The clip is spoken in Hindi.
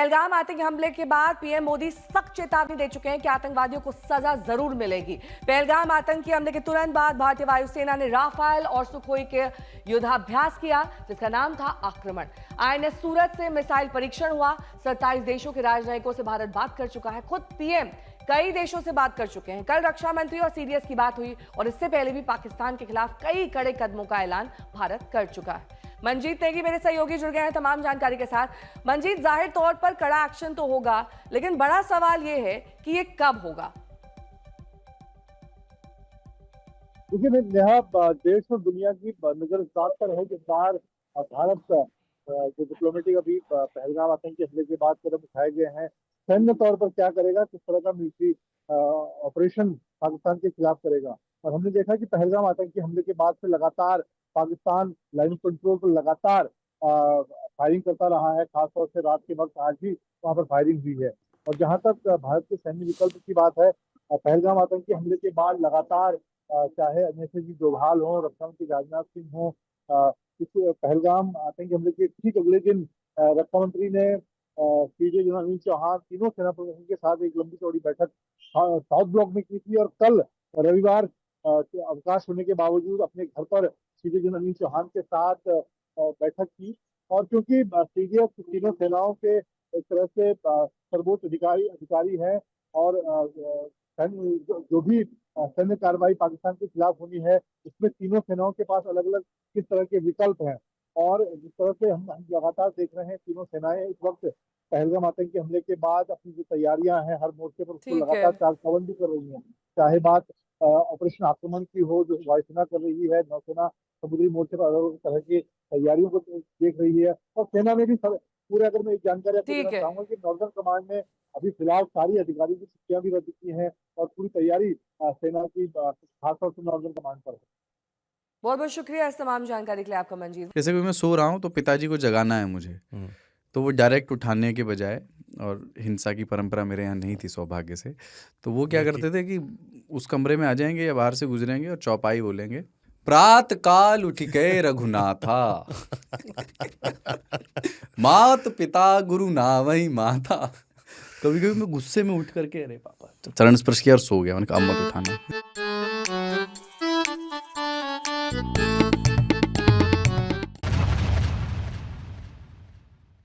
पहलगाम आतंकी हमले के बाद पीएम मोदी सख्त चेतावनी दे चुके हैं कि आतंकवादियों को सजा जरूर मिलेगी। पहलगाम आतंकी हमले के तुरंत बाद भारतीय वायुसेना ने राफेल और सुखोई के युद्धाभ्यास किया, जिसका नाम था आक्रमण। आईएनएस सूरत से मिसाइल परीक्षण हुआ। 27 देशों के राजनयिकों से भारत बात कर चुका है। खुद पीएम कई देशों से बात कर चुके हैं। कल रक्षा मंत्री और सीडीएस की बात हुई और इससे पहले भी पाकिस्तान के खिलाफ कई कड़े कदमों का ऐलान भारत कर चुका है। मंजीत नेगी मेरे सहयोगी जुड़ गए हैं तमाम जानकारी के साथ। मंजीत, जाहिर तौर पर कड़ा एक्शन तो होगा, लेकिन बड़ा सवाल यह है कि ये कब होगा? देखिए नेहा, देश और दुनिया की नजर इस बात पर है कि बाहर भारत जो डिप्लोमेटिक अभी पहलगाम आतंकी हमले के बाद कदम उठाए गए हैं, सैन्य तौर पर क्या करेगा, किस तरह का मिलिट्री ऑपरेशन पाकिस्तान के खिलाफ करेगा। और हमने देखा कि पहलगाम आतंकी हमले के बाद से लगातार पाकिस्तान लाइन कंट्रोल पर लगातार फायरिंग करता रहा है। खासतौर से रात के वक्त आज भी वहां पर फायरिंग हुई है। और जहां तक भारत के सैन्य विकल्प की बात है, पहलगाम आतंकी हमले के बाद लगातार चाहे अजय जी डोभाल हो, रक्षा मंत्री राजनाथ सिंह हो, इस पहलगाम आतंकी हमले के ठीक अगले दिन रक्षा मंत्री ने सीजे जनरल अनिल चौहान तीनों सेना प्रमुखों के साथ एक लंबी चौड़ी बैठक साउथ ब्लॉक में की थी। और कल रविवार अवकाश होने के बावजूद अपने घर पर सीजे जनरल अनिल चौहान के साथ बैठक की। और क्योंकि सीडीएस तीनों सेनाओं के एक तरह से सर्वोच्च अधिकारी है और जो भी सैन्य कार्रवाई पाकिस्तान के खिलाफ होनी है, इसमें तीनों सेनाओं के पास अलग अलग किस तरह के विकल्प हैं। और जिस तरह से हम लगातार देख रहे हैं, तीनों सेनाएं इस वक्त पहलगाम आतंकी हमले के बाद अपनी जो तैयारियां हैं हर मोर्चे पर उसको लगातार चाक चौबंदी कर रही हैं। चाहे बात ऑपरेशन आक्रमण की हो जो वायुसेना कर रही है, नौसेना समुद्री मोर्चे पर अलग अलग तरह की तैयारियों को देख रही है। और सेना में भी पूरे, अगर मैं एक जानकारी आपको देना चाहूंगा कि नॉर्दर्न कमांड में अभी फिलहाल सारी अधिकारियों की छुट्टियां भी रद्द की हैं और पूरी तैयारी सेना की खासतौर से नॉर्दर्न कमांड पर है। बहुत बहुत शुक्रिया इस तमाम जानकारी के लिए आपका मंजीत। जैसे कि मैं सो रहा हूँ तो पिताजी को जगाना है मुझे, तो वो डायरेक्ट उठाने के बजाय, और हिंसा की परंपरा मेरे यहाँ नहीं थी सौभाग्य से, तो वो क्या करते थे कि उस कमरे में आ जाएंगे या बाहर से गुजरेंगे और चौपाई बोलेंगे, प्रात काल उठ गए रघुनाथा मात पिता गुरु नावई माता। कभी कभी मैं गुस्से में उठ करके अरे पापा चरण स्पर्श किया और सो गया। मैंने कहा अब मत उठाना।